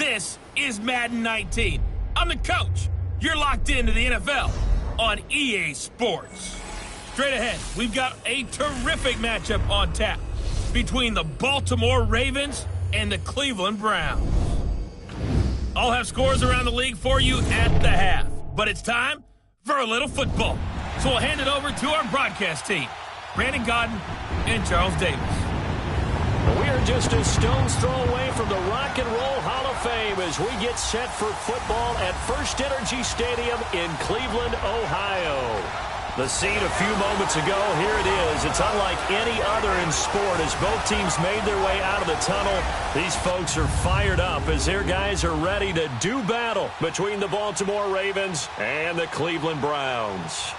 This is Madden 19. I'm the coach. You're locked into the NFL on EA Sports. Straight ahead, we've got a terrific matchup on tap between the Baltimore Ravens and the Cleveland Browns. I'll have scores around the league for you at the half, but it's time for a little football. So we'll hand it over to our broadcast team, Brandon Gaudin and Charles Davis. We are just a stone's throw away from the Rock and Roll Hall of Fame as we get set for football at First Energy Stadium in Cleveland, Ohio. The scene a few moments ago, here it is. It's unlike any other in sport as both teams made their way out of the tunnel. These folks are fired up as their guys are ready to do battle between the Baltimore Ravens and the Cleveland Browns.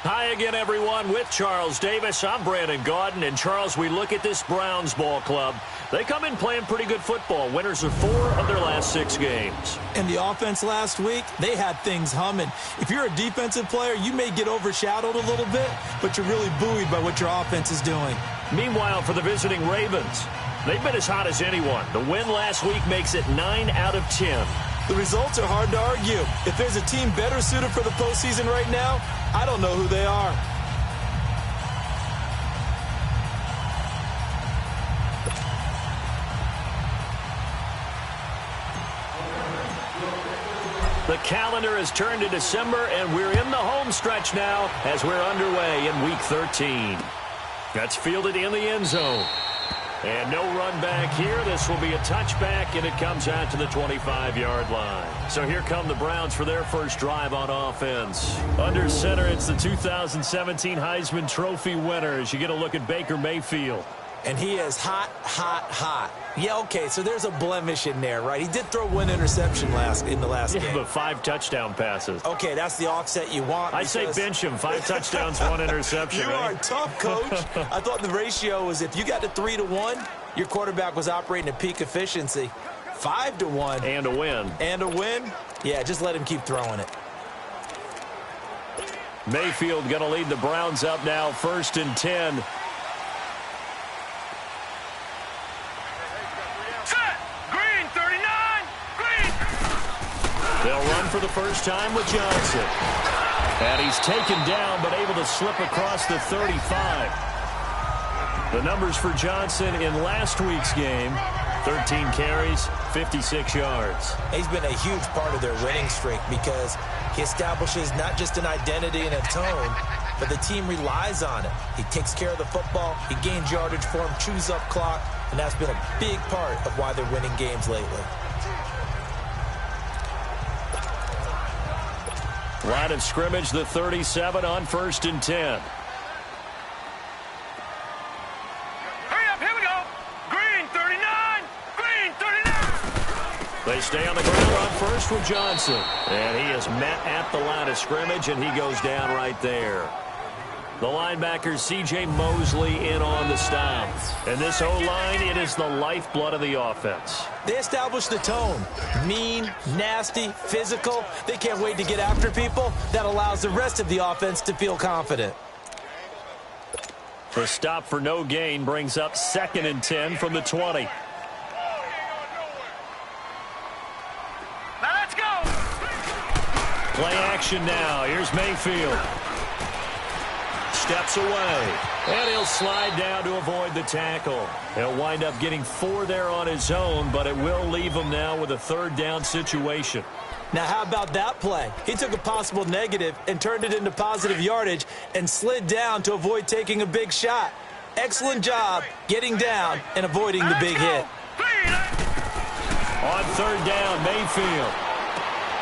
Hi again, everyone. With Charles Davis, I'm Brandon Gaudin. And, Charles, we look at this Browns ball club. They come in playing pretty good football. Winners of 4 of their last 6 games. And the offense last week, they had things humming. If you're a defensive player, you may get overshadowed a little bit, but you're really buoyed by what your offense is doing. Meanwhile, for the visiting Ravens, they've been as hot as anyone. The win last week makes it 9 out of 10. The results are hard to argue. If there's a team better suited for the postseason right now, I don't know who they are. The calendar has turned to December, and we're in the home stretch now as we're underway in Week 13. That's fielded in the end zone. And no run back here. This will be a touchback, and it comes out to the 25-yard line. So here come the Browns for their first drive on offense. Under center, it's the 2017 Heisman Trophy winner as you get a look at Baker Mayfield. And he is hot, hot, hot. Yeah, okay, so there's a blemish in there, right? He did throw 1 interception in the last game. But 5 touchdown passes. Okay, that's the offset you want. I say bench him. 5 touchdowns, 1 interception. You are tough, Coach. I thought the ratio was if you got to 3-1, your quarterback was operating at peak efficiency. 5-1. And a win. And a win? Yeah, just let him keep throwing it. Mayfield going to lead the Browns up now, 1st and 10. They'll run for the first time with Johnson. And he's taken down, but able to slip across the 35. The numbers for Johnson in last week's game, 13 carries, 56 yards. He's been a huge part of their winning streak because he establishes not just an identity and a tone, but the team relies on it. He takes care of the football, he gains yardage for him, chews up clock, and that's been a big part of why they're winning games lately. Line of scrimmage, the 37 on 1st and 10. Hurry up, here we go. Green 39, green 39. They stay on the ground on first with Johnson. And he is met at the line of scrimmage, and he goes down right there. The linebacker, C.J. Mosley, in on the stop. And this O-line, it is the lifeblood of the offense. They establish the tone. Mean, nasty, physical. They can't wait to get after people. That allows the rest of the offense to feel confident. The stop for no gain brings up 2nd and 10 from the 20. Now let's go. Play action now. Here's Mayfield. Steps away. And he'll slide down to avoid the tackle. He'll wind up getting 4 there on his own, but it will leave him now with a 3rd down situation. Now, how about that play? He took a possible negative and turned it into positive yardage and slid down to avoid taking a big shot. Excellent job getting down and avoiding the big hit. On 3rd down, Mayfield.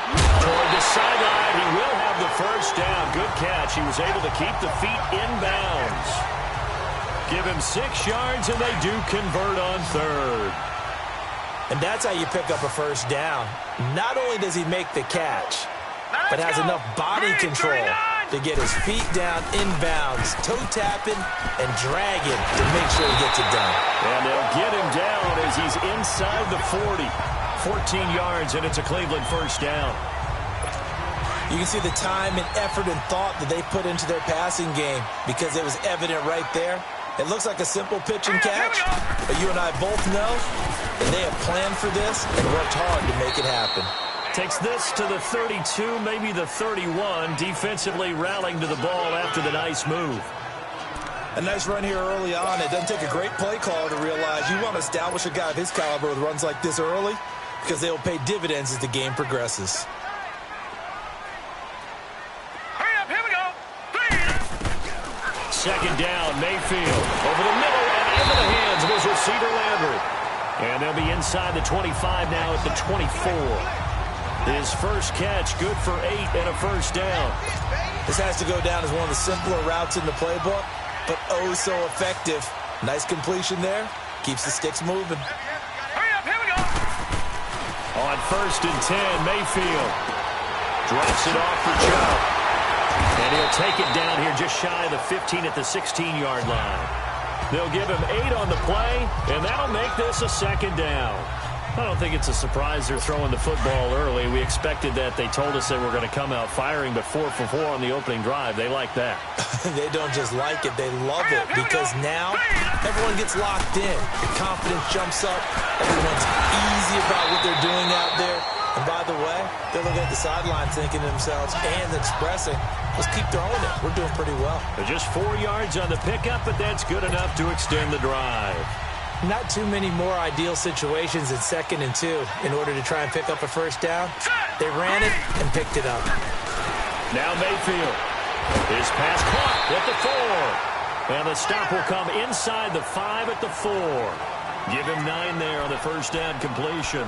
Toward the sideline, he will have the 1st down. Good catch. He was able to keep the feet inbounds. Give him 6 yards, and they do convert on 3rd. And that's how you pick up a 1st down. Not only does he make the catch, but has enough body control to get his feet down inbounds, toe tapping and dragging to make sure he gets it done. And they'll get him down as he's inside the 40. 14 yards, and it's a Cleveland 1st down. You can see the time and effort and thought that they put into their passing game because it was evident right there. It looks like a simple pitch and catch, but you and I both know And they have planned for this and worked hard to make it happen. Takes this to the 32, maybe the 31, defensively rallying to the ball after the nice move. A nice run here early on. It doesn't take a great play caller to realize you want to establish a guy of his caliber with runs like this early because they will pay dividends as the game progresses. Hurry up, here we go. Second down, Mayfield. Over the middle and into the hands of his receiver, Landry. And they'll be inside the 25 now at the 24. His first catch, good for 8 and a first down. This has to go down as one of the simpler routes in the playbook, but oh so effective. Nice completion there. Keeps the sticks moving. Hurry up, here we go. On first and 10, Mayfield drops it off for Chubb. And he'll take it down here just shy of the 15 at the 16-yard line. They'll give him 8 on the play, and that'll make this a second down. I don't think it's a surprise they're throwing the football early. We expected that. They told us they were going to come out firing, but 4 for 4 on the opening drive. They like that. They don't just like it, they love it, because now everyone gets locked in. Your confidence jumps up. Everyone's easy about what they're doing out there. And by the way, they're looking at the sideline thinking to themselves and expressing, let's keep throwing it. We're doing pretty well. They're just 4 yards on the pickup, but that's good enough to extend the drive. Not too many more ideal situations in 2nd and 2 in order to try and pick up a first down. They ran it and picked it up. Now Mayfield. His pass caught at the 4. And the stop will come inside the 5 at the 4. Give him 9 there on the first down completion.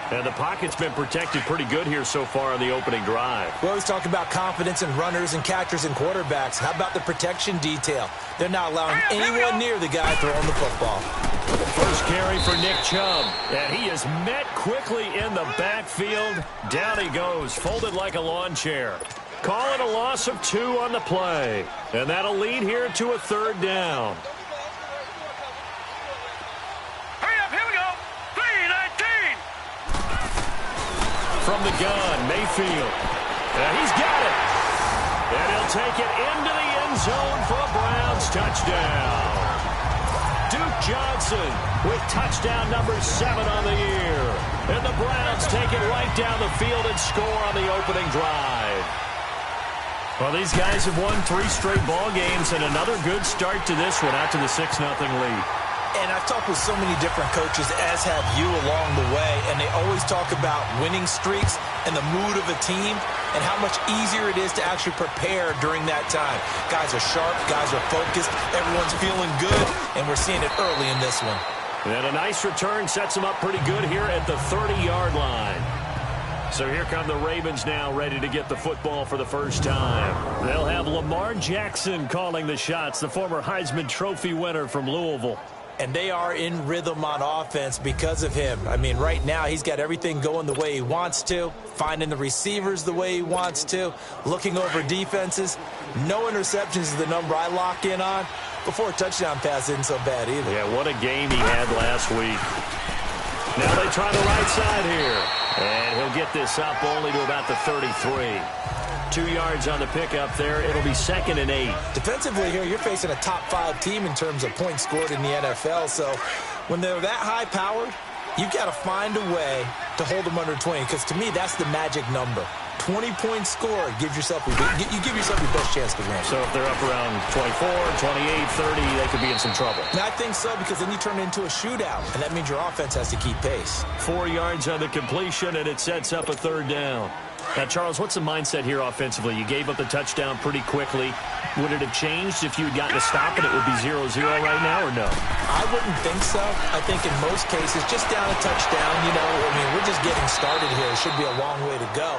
And the pocket's been protected pretty good here so far on the opening drive. We always talk about confidence in runners and catchers and quarterbacks. How about the protection detail? They're not allowing anyone near the guy throwing the football. First carry for Nick Chubb. And he is met quickly in the backfield. Down he goes, folded like a lawn chair. Call it a loss of 2 on the play. And that'll lead here to a 3rd down. From the gun, Mayfield. And he's got it. And he'll take it into the end zone for a Browns touchdown. Duke Johnson with touchdown number 7 on the year. And the Browns take it right down the field and score on the opening drive. Well, these guys have won 3 straight ball games and another good start to this one out to the 6-0 lead. And I've talked with so many different coaches, as have you along the way, and they always talk about winning streaks and the mood of a team and how much easier it is to actually prepare during that time. Guys are sharp, guys are focused, everyone's feeling good, and we're seeing it early in this one. And a nice return sets them up pretty good here at the 30-yard line. So here come the Ravens now, ready to get the football for the first time. They'll have Lamar Jackson calling the shots, the former Heisman Trophy winner from Louisville. And they are in rhythm on offense because of him. I mean, right now, he's got everything going the way he wants to, finding the receivers the way he wants to, looking over defenses. No interceptions is the number I lock in on. Before a touchdown pass isn't so bad either. Yeah, what a game he had last week. Now they try the right side here. And he'll get this up only to about the 33. 2 yards on the pickup there. It'll be 2nd and 8. Defensively here, you're facing a top 5 team in terms of points scored in the NFL. So when they're that high-powered, you've got to find a way to hold them under 20. Because to me, that's the magic number. 20-point score gives yourself you give yourself your best chance to win. So if they're up around 24, 28, 30, they could be in some trouble. And I think so, because then you turn it into a shootout, and that means your offense has to keep pace. 4 yards on the completion, and it sets up a 3rd down. Now, Charles, what's the mindset here offensively? You gave up the touchdown pretty quickly. Would it have changed if you had gotten a stop and it would be 0-0 right now, or no? I wouldn't think so. I think in most cases, just down a touchdown, we're just getting started here. It should be a long way to go.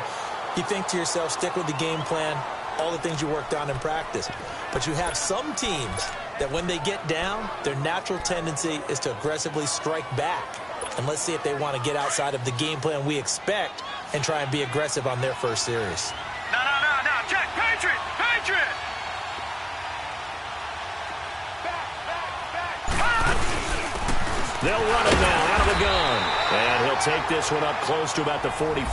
You think to yourself, stick with the game plan, all the things you worked on in practice. But you have some teams that when they get down, their natural tendency is to aggressively strike back. And let's see if they want to get outside of the game plan we expect and try and be aggressive on their first series. No. Check. Patriot. They'll run it now out of the gun. And he'll take this one up close to about the 45.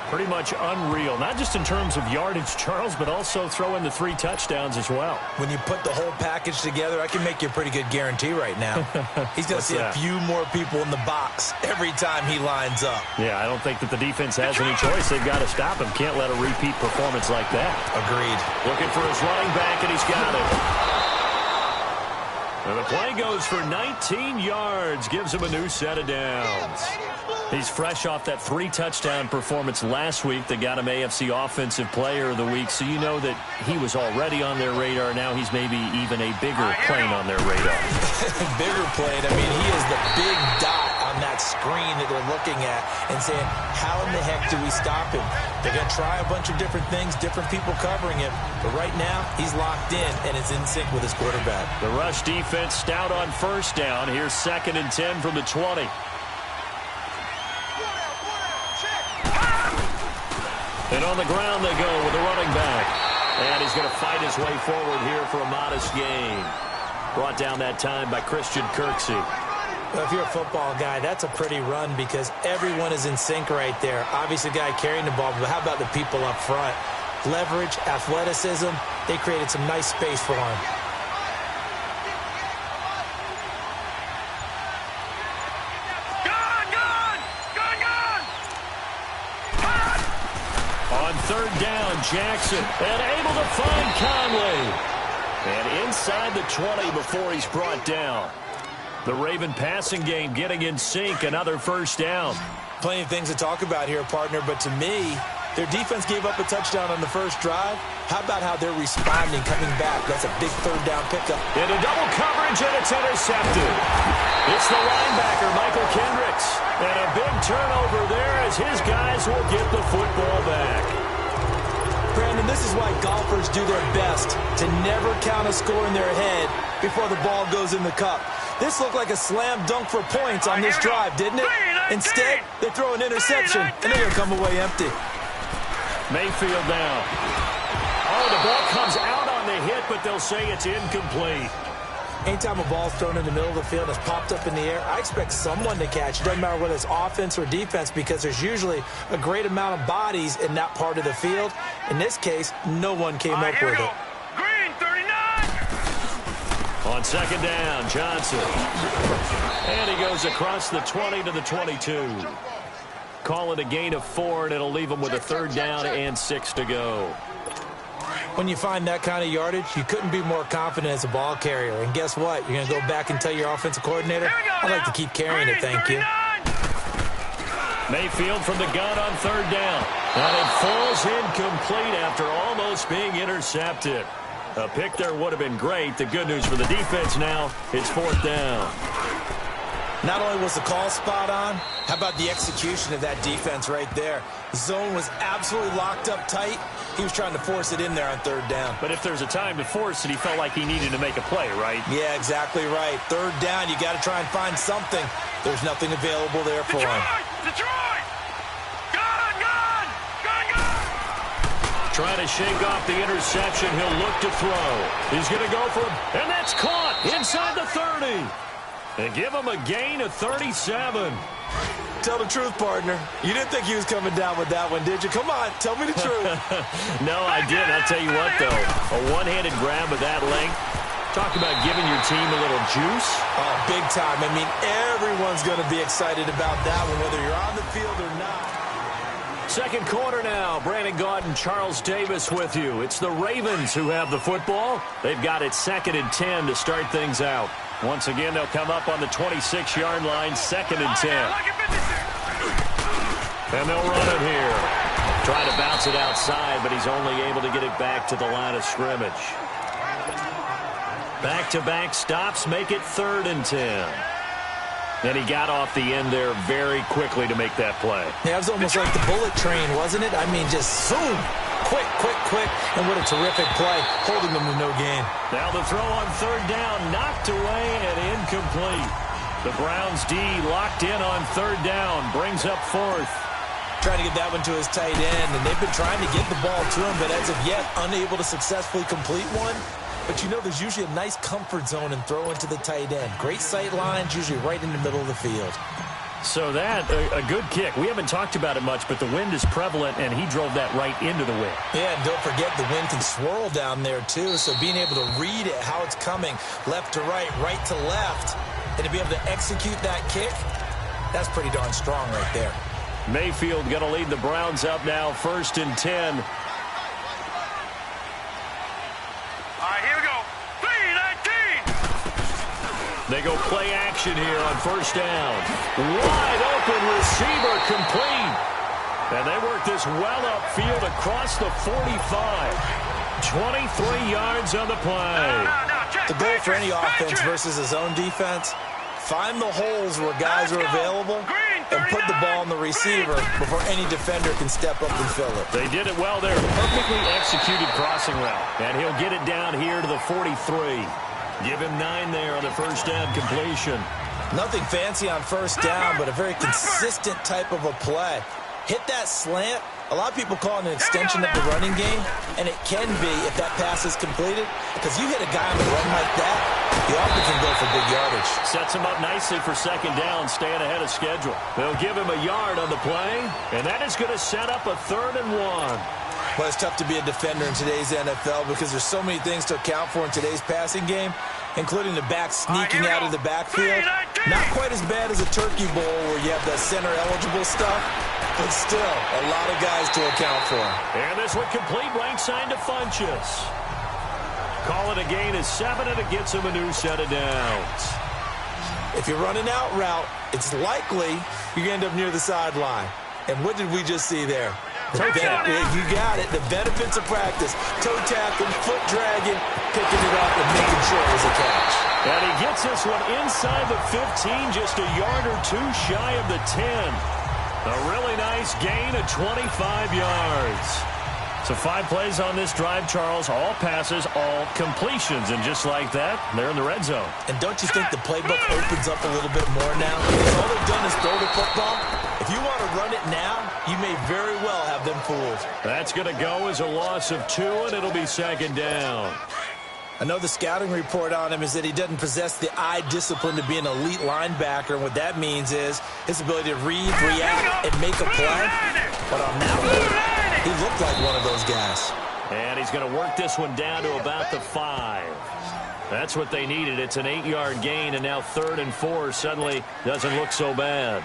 Pretty much unreal, not just in terms of yardage, Charles, but also throwing the 3 touchdowns as well. When you put the whole package together, I can make you a pretty good guarantee right now. He's going to see a few more people in the box every time he lines up. Yeah, I don't think that the defense has any choice. They've got to stop him. Can't let a repeat performance like that. Agreed. Looking for his running back, and he's got it. And the play goes for 19 yards, gives him a new set of downs. He's fresh off that 3-touchdown performance last week that got him AFC Offensive Player of the Week, so you know that he was already on their radar. Now he's maybe even a bigger plane on their radar. Bigger plane. I mean, he is the big dot on that screen that they're looking at and saying, how in the heck do we stop him? They're going to try a bunch of different things, different people covering him, but right now he's locked in and is in sync with his quarterback. The rush defense stout on first down. Here's 2nd and 10 from the 20. And on the ground they go with the running back. And he's going to fight his way forward here for a modest gain. Brought down that time by Christian Kirksey. Well, if you're a football guy, that's a pretty run because everyone is in sync right there. Obviously, the guy carrying the ball, but how about the people up front? Leverage, athleticism, they created some nice space for him. On 3rd down, Jackson, and able to find Conley. And inside the 20 before he's brought down. The Raven passing game getting in sync, another 1st down. Plenty of things to talk about here, partner, but to me, their defense gave up a touchdown on the first drive. How about how they're responding, coming back? That's a big 3rd down pickup. Into double coverage, and it's intercepted. It's the linebacker, Michael Kendricks. And a big turnover there as his guys will get the football back. Brandon, this is why golfers do their best to never count a score in their head before the ball goes in the cup. This looked like a slam dunk for points on this drive, didn't it? Instead, they throw an interception, and they're going to come away empty. Mayfield now. Oh, the ball comes out on the hit, but they'll say it's incomplete. Anytime a ball's thrown in the middle of the field and it's popped up in the air, I expect someone to catch it. Doesn't matter whether it's offense or defense because there's usually a great amount of bodies in that part of the field. In this case, no one came up with it. Green, 39. On 2nd down, Johnson. And he goes across the 20 to the 22. Call it a gain of 4, and it'll leave him with a 3rd down and 6 to go. When you find that kind of yardage, you couldn't be more confident as a ball carrier. And guess what? You're going to go back and tell your offensive coordinator, I'd like to keep carrying it, thank you. Mayfield from the gun on 3rd down. And it falls incomplete after almost being intercepted. A pick there would have been great. The good news for the defense now, it's 4th down. Not only was the call spot on, how about the execution of that defense right there? The zone was absolutely locked up tight. He was trying to force it in there on 3rd down. But if there's a time to force it, he felt like he needed to make a play, right? Yeah, exactly right. 3rd down, you got to try and find something. There's nothing available there for him. Detroit! Gun! Trying to shake off the interception. He'll look to throw. He's going to go for it, and that's caught inside the 30. And give him a gain of 37. Tell the truth, partner. You didn't think he was coming down with that one, did you? Come on, tell me the truth. No, I didn't. I'll tell you what, though. A one-handed grab with that length. Talk about giving your team a little juice. Oh, big time. I mean, everyone's going to be excited about that one, whether you're on the field or not. 2nd quarter now. Brandon Gaudin, Charles Davis with you. It's the Ravens who have the football. They've got it 2nd and 10 to start things out. Once again, they'll come up on the 26-yard line, 2nd and 10. And they'll run it here. Trying to bounce it outside, but he's only able to get it back to the line of scrimmage. Back-to-back stops make it 3rd and 10. And he got off the end there very quickly to make that play. Yeah, it was almost like the bullet train, wasn't it? I mean, just zoom. Quick. And what a terrific play, holding them to no gain. Now the throw on 3rd down, knocked away and incomplete. The Browns D locked in on 3rd down, brings up 4th. Trying to get that one to his tight end, and they've been trying to get the ball to him, but as of yet, unable to successfully complete one. But you know there's usually a nice comfort zone in throwing to the tight end. Great sight lines, usually right in the middle of the field. So that, a good kick. We haven't talked about it much, but the wind is prevalent, and he drove that right into the wind. Yeah, and don't forget the wind can swirl down there, too, so being able to read it, how it's coming, left to right to left, and to be able to execute that kick, that's pretty darn strong right there. Mayfield going to lead the Browns up now, 1st and 10. They go play action here on 1st down. Wide open receiver complete. And they work this well upfield across the 45. 23 yards on the play. The goal for any offense versus his own defense, find the holes where guys are available and put the ball on the receiver before any defender can step up and fill it. They did it well there. Perfectly executed crossing route. And he'll get it down here to the 43. Give him 9 there on the 1st down completion. Nothing fancy on 1st down, but a very consistent type of a play. Hit that slant. A lot of people call it an extension of the running game, and it can be if that pass is completed, because you hit a guy on the run like that, you often can go for big yardage. Sets him up nicely for 2nd down, staying ahead of schedule. They'll give him a yard on the play, and that is going to set up a 3rd and 1. Well, it's tough to be a defender in today's NFL because there's so many things to account for in today's passing game, including the back sneaking out of the backfield. Not quite as bad as a turkey bowl where you have the center-eligible stuff, but still a lot of guys to account for. And this would complete right side to Funchess. Call it a gain of 7, and it gets him a new set of downs. If you're running out route, it's likely you're going to end up near the sideline. And what did we just see there? You got it. The benefits of practice. Toe tapping, foot dragging, picking it up, and making sure it was a catch. And he gets this one inside the 15, just a yard or 2 shy of the 10. A really nice gain of 25 yards. So 5 plays on this drive, Charles. All passes, all completions. And just like that, they're in the red zone. And don't you think the playbook opens up a little bit more now? Because all they've done is throw the football. If you want to run it now, you may very well have them fooled. That's going to go as a loss of 2, and it'll be 2nd down. I know the scouting report on him is that he doesn't possess the eye discipline to be an elite linebacker. And what that means is his ability to read, react, and make a play. But on that one, he looked like one of those guys. And he's going to work this one down to about the 5. That's what they needed. It's an 8-yard gain, and now 3rd and 4 suddenly doesn't look so bad.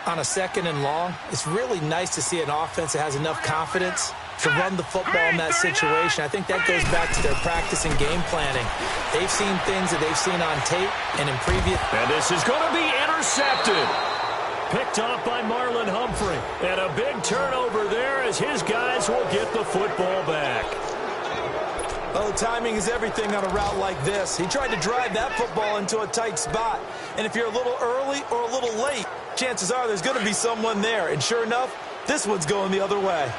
On a 2nd and long, it's really nice to see an offense that has enough confidence to run the football in that situation. I think that goes back to their practice and game planning. They've seen things that they've seen on tape and in previous. And this is going to be intercepted. Picked off by Marlon Humphrey. And a big turnover there as his guys will get the football back. Oh, timing is everything on a route like this. He tried to drive that football into a tight spot. And if you're a little early or a little late, chances are there's going to be someone there. And sure enough, this one's going the other way.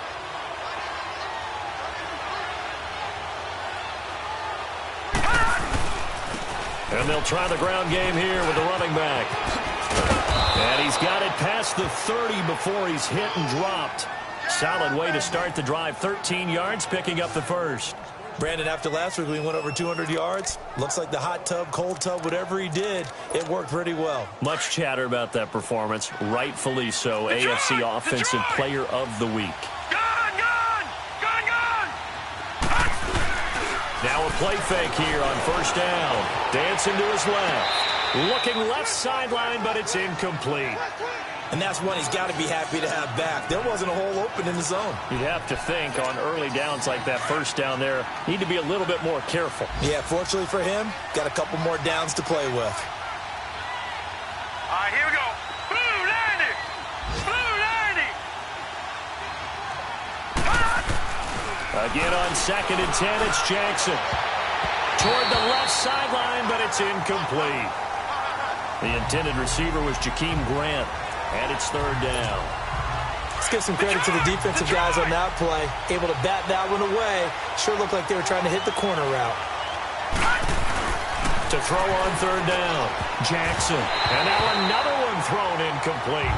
And they'll try the ground game here with the running back. And he's got it past the 30 before he's hit and dropped. Solid way to start the drive. 13 yards, picking up the 1st. Brandon, after last week, we went over 200 yards. Looks like the hot tub, cold tub, whatever he did, it worked pretty well. Much chatter about that performance. Rightfully so. AFC Offensive Player of the Week. Now a play fake here on 1st down. Dancing to his left. Looking left sideline, but it's incomplete. And that's one he's got to be happy to have back. There wasn't a hole open in the zone. You'd have to think on early downs like that 1st down there, need to be a little bit more careful. Yeah, fortunately for him, got a couple more downs to play with. All right, here we go. Blue 90. Blue 90. Again on 2nd and 10, it's Jackson. Toward the left sideline, but it's incomplete. The intended receiver was Jakeem Grant. And it's 3rd down. Let's give some credit to the defensive guys on that play. Able to bat that one away. Sure looked like they were trying to hit the corner route. To throw on 3rd down. Jackson. And now another one thrown incomplete.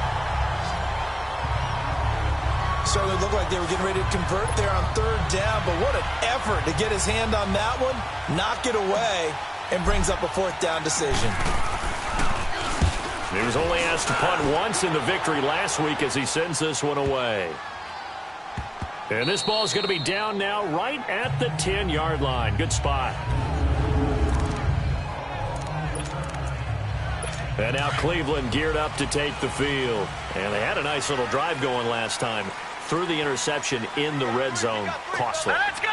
Certainly looked like they were getting ready to convert there on 3rd down. But what an effort to get his hand on that one. Knock it away. And brings up a 4th down decision. He was only asked to punt once in the victory last week as he sends this one away. And this ball is going to be down now right at the 10-yard line. Good spot. And now Cleveland geared up to take the field. And they had a nice little drive going last time. Threw the interception in the red zone. Costly. Let's go.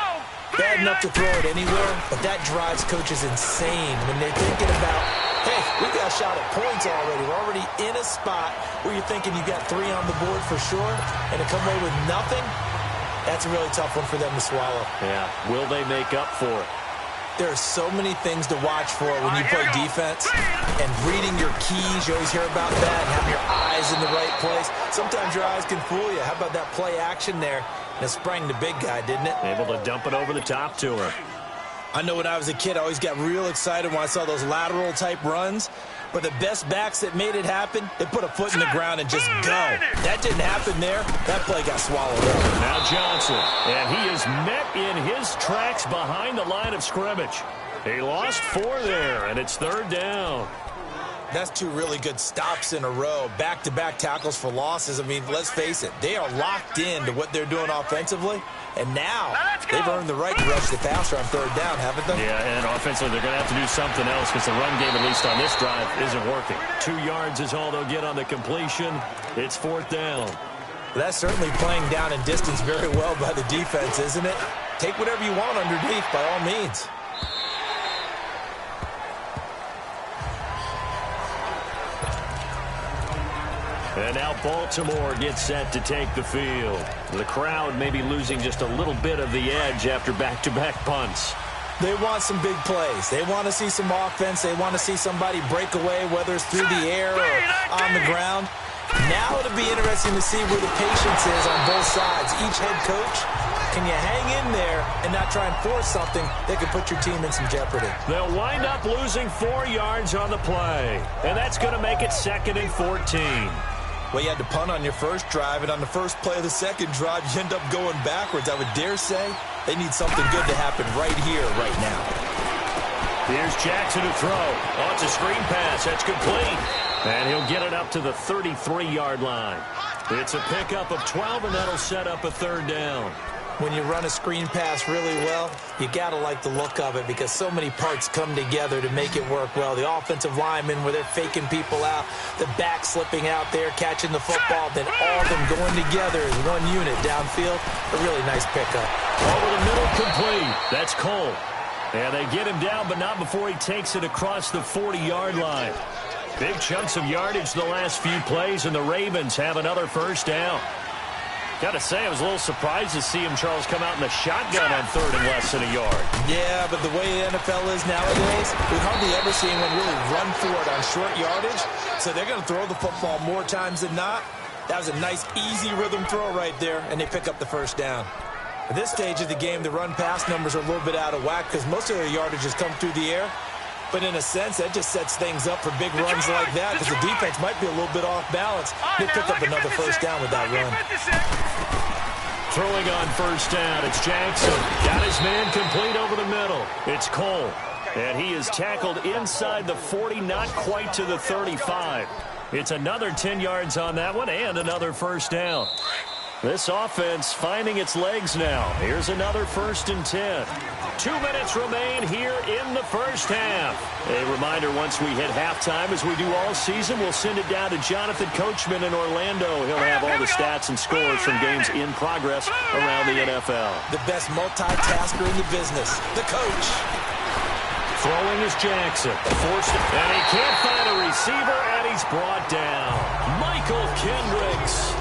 Bad enough to throw it anywhere, but that drives coaches insane when they're thinking about, hey, we got a shot at points already. We're already in a spot where you're thinking you got 3 on the board for sure, and to come away with nothing, that's a really tough one for them to swallow. Yeah, will they make up for it? There are so many things to watch for when you play defense, and reading your keys, you always hear about that, and having your eyes in the right place. Sometimes your eyes can fool you. How about that play action there? And it sprang the big guy, didn't it? Able to dump it over the top to him. I know when I was a kid, I always got real excited when I saw those lateral-type runs. But the best backs that made it happen, they put a foot in the ground and just go. That didn't happen there. That play got swallowed up. Now Johnson, and he is met in his tracks behind the line of scrimmage. He lost 4 there, and it's 3rd down. That's 2 really good stops in a row. Back-to-back tackles for losses. I mean, let's face it, they are locked into what they're doing offensively. And now they've earned the right to rush the passer on 3rd down, haven't they? Yeah, and offensively they're going to have to do something else because the run game, at least on this drive, isn't working. 2 yards is all they'll get on the completion. It's 4th down. That's certainly playing down in distance very well by the defense, isn't it? Take whatever you want underneath by all means. And now Baltimore gets set to take the field. The crowd may be losing just a little bit of the edge after back-to-back punts. They want some big plays. They want to see some offense. They want to see somebody break away, whether it's through the air or on the ground. Now it'll be interesting to see where the patience is on both sides. Each head coach, can you hang in there and not try and force something that could put your team in some jeopardy? They'll wind up losing 4 yards on the play. And that's going to make it 2nd and 14. Well, you had to punt on your first drive, and on the first play of the second drive, you end up going backwards. I would dare say they need something good to happen right here, right now. Here's Jackson to throw. Oh, it's a screen pass. That's complete. And he'll get it up to the 33-yard line. It's a pickup of 12, and that'll set up a 3rd down. When you run a screen pass really well, you got to like the look of it because so many parts come together to make it work well. The offensive linemen where they're faking people out, the back slipping out there, catching the football, then all of them going together as one unit downfield. A really nice pickup. Over the middle, complete. That's Cole. And they get him down, but not before he takes it across the 40-yard line. Big chunks of yardage the last few plays, and the Ravens have another 1st down. Got to say, I was a little surprised to see him, Charles, come out in the shotgun on 3rd and less than a yard. Yeah, but the way the NFL is nowadays, we hardly ever see anyone really run for it on short yardage. So they're going to throw the football more times than not. That was a nice, easy rhythm throw right there, and they pick up the 1st down. At this stage of the game, the run-pass numbers are a little bit out of whack because most of their yardage has come through the air. But in a sense, that just sets things up for big runs like that because the defense might be a little bit off balance. They pick up another 1st down with that run. Throwing on 1st down, it's Jackson. Got his man complete over the middle. It's Cole. And he is tackled inside the 40, not quite to the 35. It's another 10 yards on that one and another 1st down. This offense finding its legs now. Here's another 1st and 10. 2 minutes remain here in the 1st half. A reminder, once we hit halftime, as we do all season, we'll send it down to Jonathan Coachman in Orlando. He'll have all the stats and scores from games in progress around the NFL. The best multitasker in the business, the coach. Throwing is Jackson. Forced it, and he can't find a receiver, and he's brought down. Michael Kendricks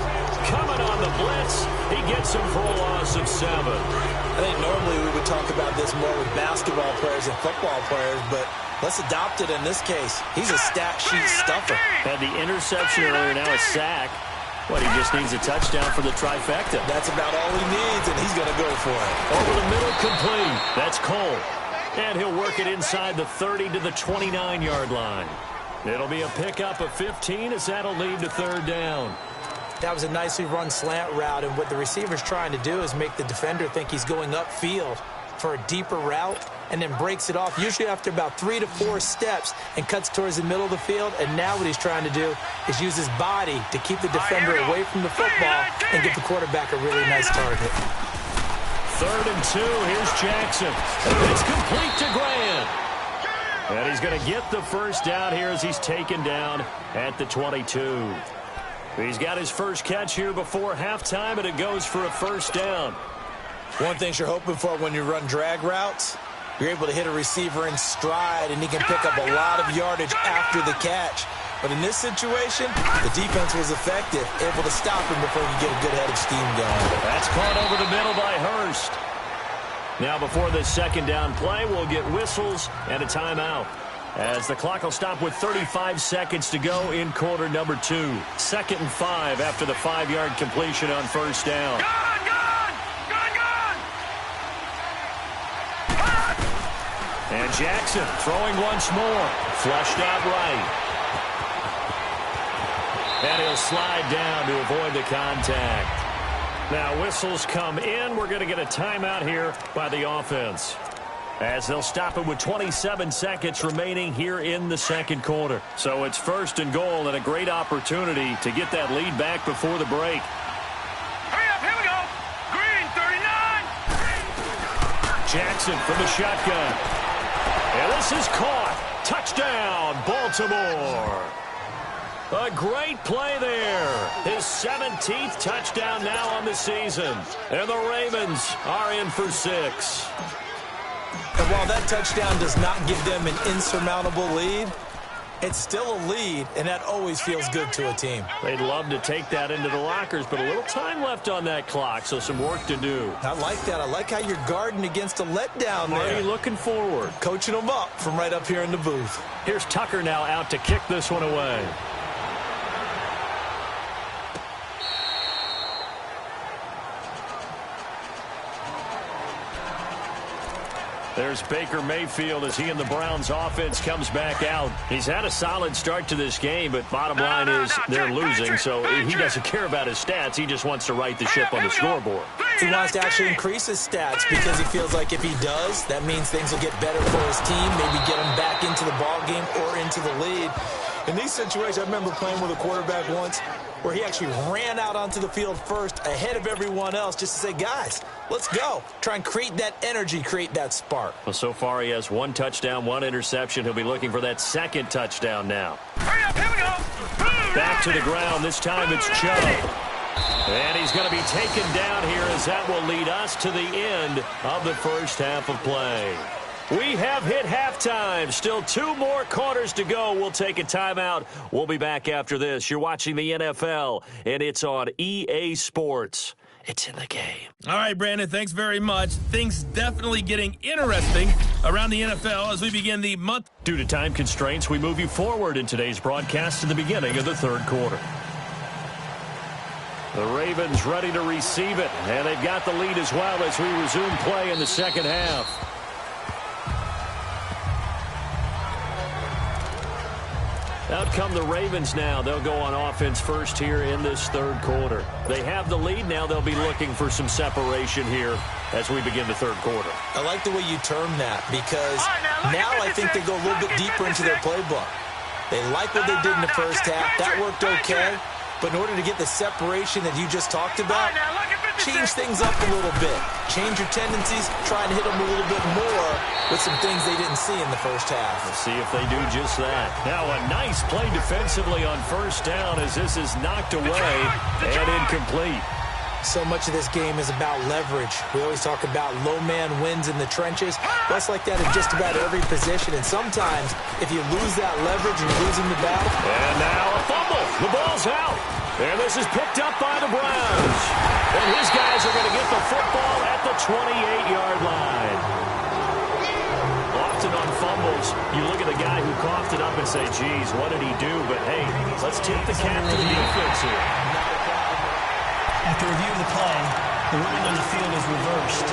coming on the blitz. He gets him for a loss of 7. I think normally we would talk about this more with basketball players and football players, but let's adopt it in this case. He's a stat sheet stuffer. Had the interception earlier, now a sack. What, he just needs a touchdown for the trifecta. That's about all he needs, and he's going to go for it. Over the middle, complete. That's Cole. And he'll work it inside the 30 to the 29-yard line. It'll be a pickup of 15 as that'll lead to 3rd down. That was a nicely run slant route, and what the receiver's trying to do is make the defender think he's going upfield. for a deeper route and then breaks it off, usually after about 3 to 4 steps, and cuts towards the middle of the field. And now what he's trying to do is use his body to keep the defender away from the football and give the quarterback a really nice target. 3rd and 2. Here's Jackson. And it's complete to Grant. And he's going to get the first down here as he's taken down at the 22. He's got his first catch here before halftime, and it goes for a first down. One thing you're hoping for when you run drag routes, you're able to hit a receiver in stride, and he can pick up a lot of yardage after the catch. But in this situation, the defense was effective, able to stop him before he could get a good head of steam going. That's caught over the middle by Hurst. Now before this second down play, we'll get whistles and a timeout, as the clock will stop with 35 seconds to go in quarter number 2. 2nd and 5 after the 5-yard completion on first down. And Jackson throwing once more. Flushed out right. And he'll slide down to avoid the contact. Now whistles come in. We're going to get a timeout here by the offense, as they'll stop it with 27 seconds remaining here in the second quarter. So it's 1st and goal, and a great opportunity to get that lead back before the break. Hurry up, here we go. Green, 39. Jackson from the shotgun. And this is caught. Touchdown, Baltimore. A great play there. His 17th touchdown now on the season. And the Ravens are in for 6. And while that touchdown does not give them an insurmountable lead, it's still a lead, and that always feels good to a team. They'd love to take that into the lockers, but a little time left on that clock, so some work to do. I like that. I like how you're guarding against a letdown there. Marty looking forward. Coaching them up from right up here in the booth. Here's Tucker now out to kick this one away. There's Baker Mayfield as he and the Browns offense comes back out. He's had a solid start to this game, but bottom line is they're losing, so he doesn't care about his stats. He just wants to right the ship on the scoreboard. He wants to actually increase his stats because he feels like if he does, that means things will get better for his team, maybe get him back into the ball game or into the lead. In these situations, I remember playing with a quarterback once where he actually ran out onto the field first ahead of everyone else just to say, guys, let's go. Try and create that energy, create that spark. Well, so far he has 1 touchdown, 1 interception. He'll be looking for that 2nd touchdown now. Hurry up, here we go. Back to the ground. This time it's Chubb. And he's going to be taken down here, as that will lead us to the end of the first half of play. We have hit halftime. Still 2 more quarters to go. We'll take a timeout. We'll be back after this. You're watching the NFL, and it's on EA Sports. It's in the game. All right, Brandon, thanks very much. Things definitely getting interesting around the NFL as we begin the month. Due to time constraints, we move you forward in today's broadcast to the beginning of the third quarter. The Ravens ready to receive it, and they've got the lead as well as we resume play in the second half. Out come the Ravens now. They'll go on offense first here in this third quarter. They have the lead now. They'll be looking for some separation here as we begin the third quarter. I like the way you term that because now I think they go a little bit deeper into their playbook. They like what they did in the first half. That worked okay. But in order to get the separation that you just talked about, change things up a little bit. Change your tendencies, try and hit them a little bit more with some things they didn't see in the first half. We'll see if they do just that. Now a nice play defensively on first down as this is knocked away and incomplete. So much of this game is about leverage. We always talk about low man wins in the trenches. That's like that in just about every position. And sometimes, if you lose that leverage and you're losing the battle. And now a fumble. The ball's out. And this is picked up by the Browns. And his guys are going to get the football at the 28-yard line. Often on fumbles, you look at the guy who coughed it up and say, geez, what did he do? But, hey, let's tip the cap to the defense here. After review of the play, the ruling on the field is reversed.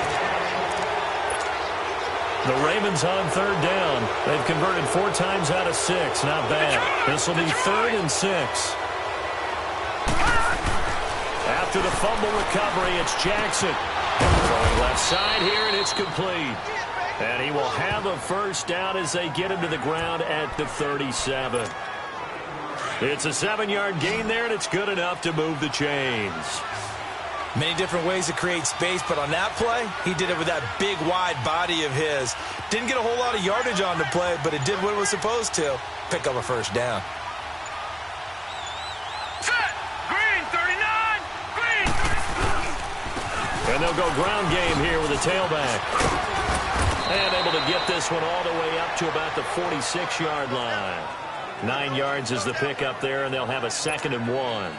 The Ravens on third down. They've converted 4 times out of 6. Not bad. This will be 3rd and 6. After the fumble recovery, it's Jackson. Throwing Left side here, and it's complete. And he will have a first down as they get him to the ground at the 37. It's a 7-yard gain there, and it's good enough to move the chains. Many different ways to create space, but on that play, he did it with that big, wide body of his. Didn't get a whole lot of yardage on the play, but it did what it was supposed to. Pick up a first down. Set! Green, 39! Green! And they'll go ground game here with a tailback. And able to get this one all the way up to about the 46-yard line. 9 yards is the pickup there, and they'll have a 2nd and 1.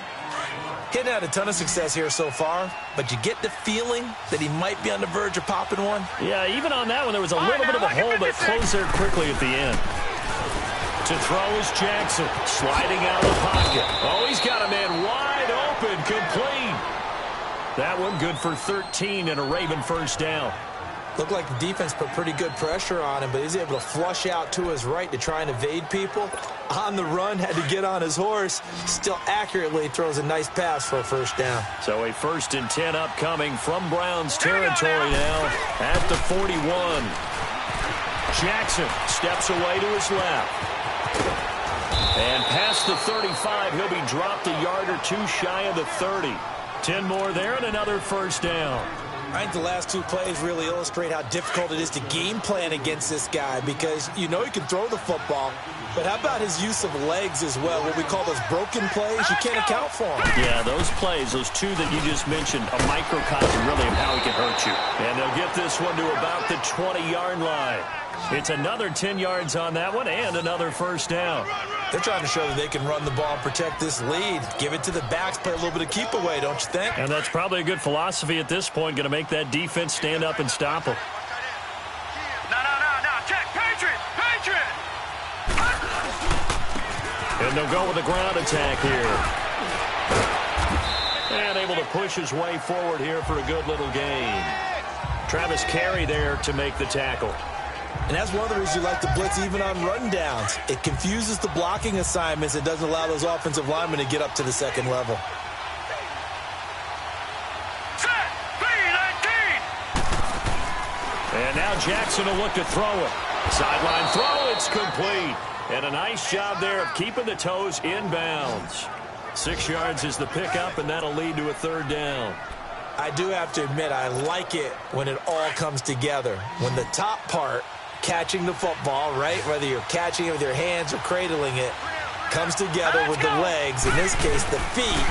Hitting had a ton of success here so far, but you get the feeling that he might be on the verge of popping one. Yeah, even on that one, there was a little bit of a hole, but closed there quickly at the end. To throw is Jackson, sliding out of the pocket. Oh, he's got a man wide open, complete. That one good for 13 and a Raven first down. Looked like the defense put pretty good pressure on him, but he's able to flush out to his right to try and evade people. On the run, had to get on his horse. Still accurately throws a nice pass for a first down. So a 1st and 10 upcoming from Browns territory now at the 41. Jackson steps away to his left. And past the 35, he'll be dropped a yard or two shy of the 30. 10 more there and another first down. I think the last 2 plays really illustrate how difficult it is to game plan against this guy, because you know he can throw the football, but how about his use of legs as well? What we call those broken plays, you can't account for them. Yeah, those plays, those 2 that you just mentioned, a microcosm really of how he can hurt you. And they'll get this one to about the 20-yard line. It's another 10 yards on that one and another first down. They're trying to show that they can run the ball and protect this lead. Give it to the backs, play a little bit of keep away, don't you think? And that's probably a good philosophy at this point, going to make that defense stand up and stop them. No, check, Patriot! And they'll go with a ground attack here. And able to push his way forward here for a good little gain. Travis Carey there to make the tackle. And that's one of the reasons you like to blitz even on run downs. It confuses the blocking assignments. It doesn't allow those offensive linemen to get up to the second level. Set! B-19! And now Jackson will look to throw it. Sideline throw, it's complete. And a nice job there of keeping the toes inbounds. 6 yards is the pickup, and that'll lead to a 3rd down. I do have to admit, I like it when it all comes together. When the top part, catching the football, right, whether you're catching it with your hands or cradling it, comes together with the legs, in this case the feet,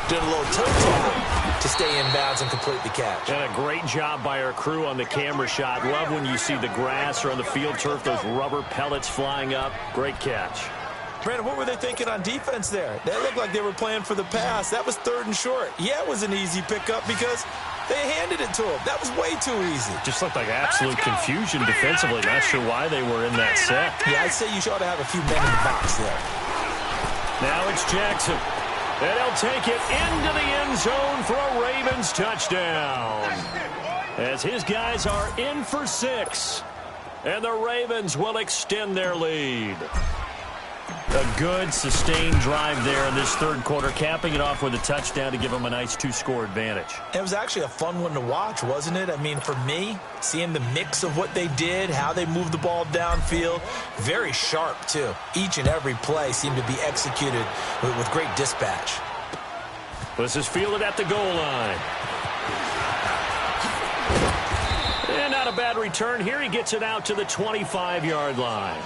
doing a little toe tap to stay in bounds and complete the catch. And a great job by our crew on the camera shot. Love when you see the grass or on the field turf, those rubber pellets flying up. Great catch. Brandon, what were they thinking on defense there? They looked like they were playing for the pass. That was 3rd and short. Yeah, it was an easy pickup because they handed it to him. That was way too easy. Just looked like absolute confusion defensively. Not sure why they were in that set. Yeah, I'd say you ought to have a few men in the box there. Now it's Jackson. And he'll take it into the end zone for a Ravens touchdown. As his guys are in for 6. And the Ravens will extend their lead. A good, sustained drive there in this 3rd quarter, capping it off with a touchdown to give them a nice 2-score advantage. It was actually a fun one to watch, wasn't it? I mean, for me, seeing the mix of what they did, how they moved the ball downfield, very sharp, too. Each and every play seemed to be executed with great dispatch. This is fielded at the goal line. And not a bad return here. He gets it out to the 25-yard line.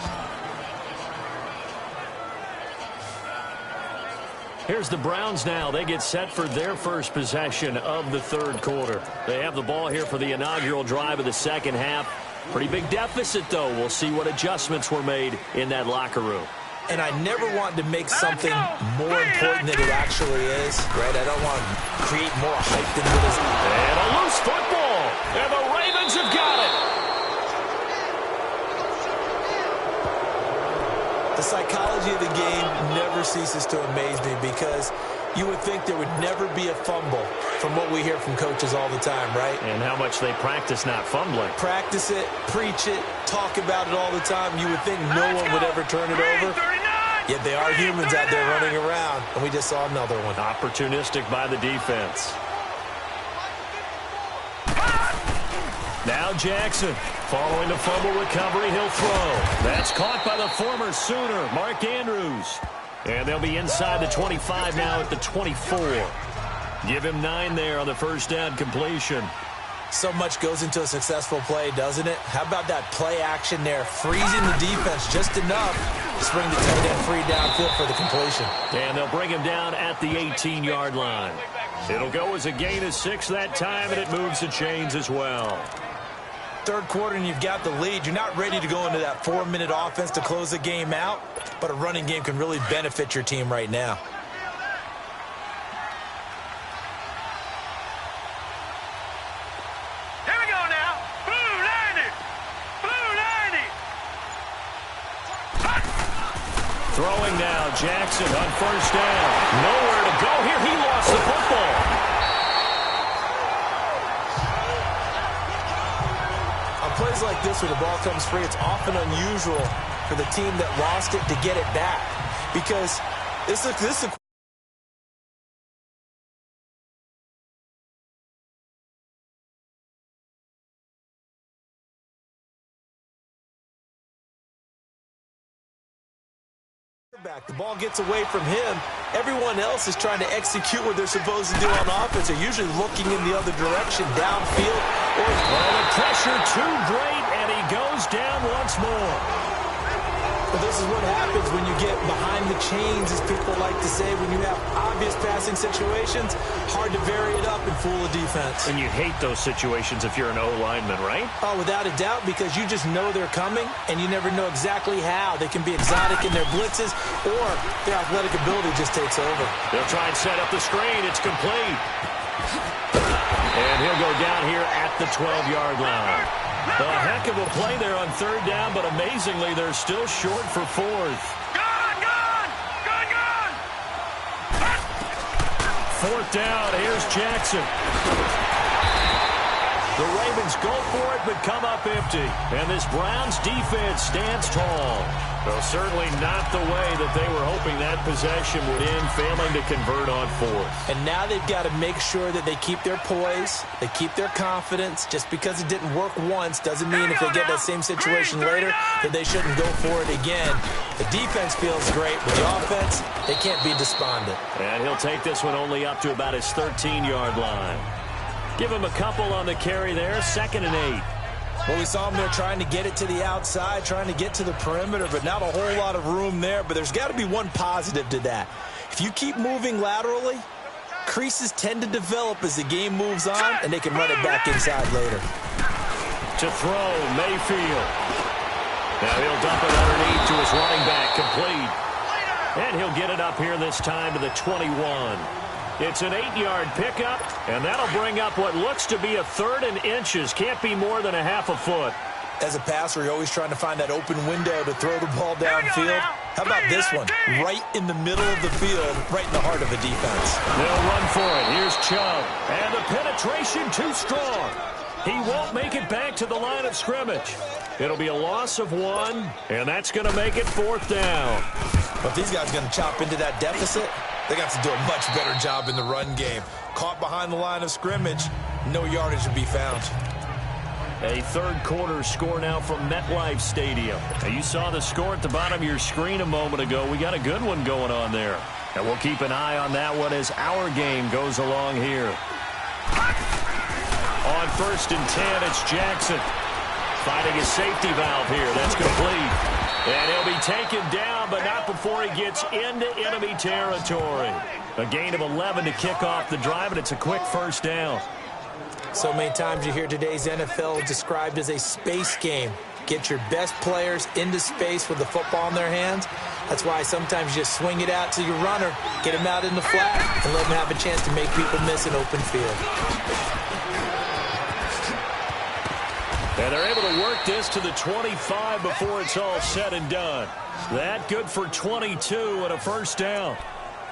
Here's the Browns now. They get set for their first possession of the 3rd quarter. They have the ball here for the inaugural drive of the 2nd half. Pretty big deficit, though. We'll see what adjustments were made in that locker room. And I never want to make something more important than it actually is, right? I don't want to create more hype than it is. And a loose football. And the Ravens have got it. The psychology of the game never ceases to amaze me, because you would think there would never be a fumble from what we hear from coaches all the time, right? And how much they practice not fumbling. Practice it, preach it, talk about it all the time. You would think no one would ever turn it over. Yet they are humans out there running around, and we just saw another one. Opportunistic by the defense. now Jackson. Following the fumble recovery, he'll throw. That's caught by the former Sooner, Mark Andrews. And they'll be inside the 25 now at the 24. Give him 9 there on the first down completion. So much goes into a successful play, doesn't it? How about that play action there? Freezing the defense just enough to bring the tight end free downfield for the completion. And they'll bring him down at the 18-yard line. It'll go as a gain of 6 that time, and it moves the chains as well. Third quarter and you've got the lead. You're not ready to go into that 4-minute offense to close the game out, but a running game can really benefit your team right now. Here we go now. Blue 90. Blue 90. Throwing now, Jackson on first down. Nowhere to go here. He lost the football. On plays like this where the ball comes free, it's often unusual for the team that lost it to get it back. Because this is back. The ball gets away from him. Everyone else is trying to execute what they're supposed to do on offense. They're usually looking in the other direction, downfield. Well, the pressure too great, and he goes down once more. But this is what happens when you get behind the chains, as people like to say. When you have obvious passing situations, hard to vary it up and fool a defense. And you hate those situations if you're an O-lineman, right? Oh, without a doubt, because you just know they're coming, and you never know exactly how. They can be exotic in their blitzes, or their athletic ability just takes over. They'll try and set up the screen. It's complete. And he'll go down here at the 12-yard line. A heck of a play there on third down, but amazingly, they're still short for fourth. Gone, gone, gone, gone. Fourth down, here's Jackson. The Ravens go for it, but come up empty. And this Browns defense stands tall. Well, certainly not the way that they were hoping that possession would end, failing to convert on fourth. And now they've got to make sure that they keep their poise, they keep their confidence. Just because it didn't work once doesn't mean if they get that same situation later that they shouldn't go for it again. The defense feels great, but the offense, they can't be despondent. And he'll take this one only up to about his 13-yard line. Give him a couple on the carry there, 2nd and 8. Well, we saw him there trying to get it to the outside, trying to get to the perimeter, but not a whole lot of room there. But there's got to be one positive to that. If you keep moving laterally, creases tend to develop as the game moves on, and they can run it back inside later. To throw, Mayfield. Now he'll dump it underneath to his running back, complete. And he'll get it up here this time to the 21. It's an 8-yard pickup, and that'll bring up what looks to be a 3rd and inches. Can't be more than a half a foot. As a passer, you're always trying to find that open window to throw the ball downfield. How about this one? Right in the middle of the field, right in the heart of a defense. They'll run for it. Here's Chubb. And the penetration too strong. He won't make it back to the line of scrimmage. It'll be a loss of 1, and that's going to make it 4th down. But these guys are going to chop into that deficit. They got to do a much better job in the run game. Caught behind the line of scrimmage, no yardage to be found. A third quarter score now from MetLife Stadium. Now you saw the score at the bottom of your screen a moment ago. We got a good one going on there. And we'll keep an eye on that one as our game goes along here. On 1st and 10, it's Jackson. Finding a safety valve here. That's complete. And he'll be taken down, but not before he gets into enemy territory. A gain of 11 to kick off the drive, and it's a quick first down. So many times you hear today's NFL described as a space game. Get your best players into space with the football in their hands. That's why sometimes you just swing it out to your runner, get him out in the flat, and let him have a chance to make people miss an open field. And they're able to work this to the 25 before it's all said and done. That good for 22 and a first down.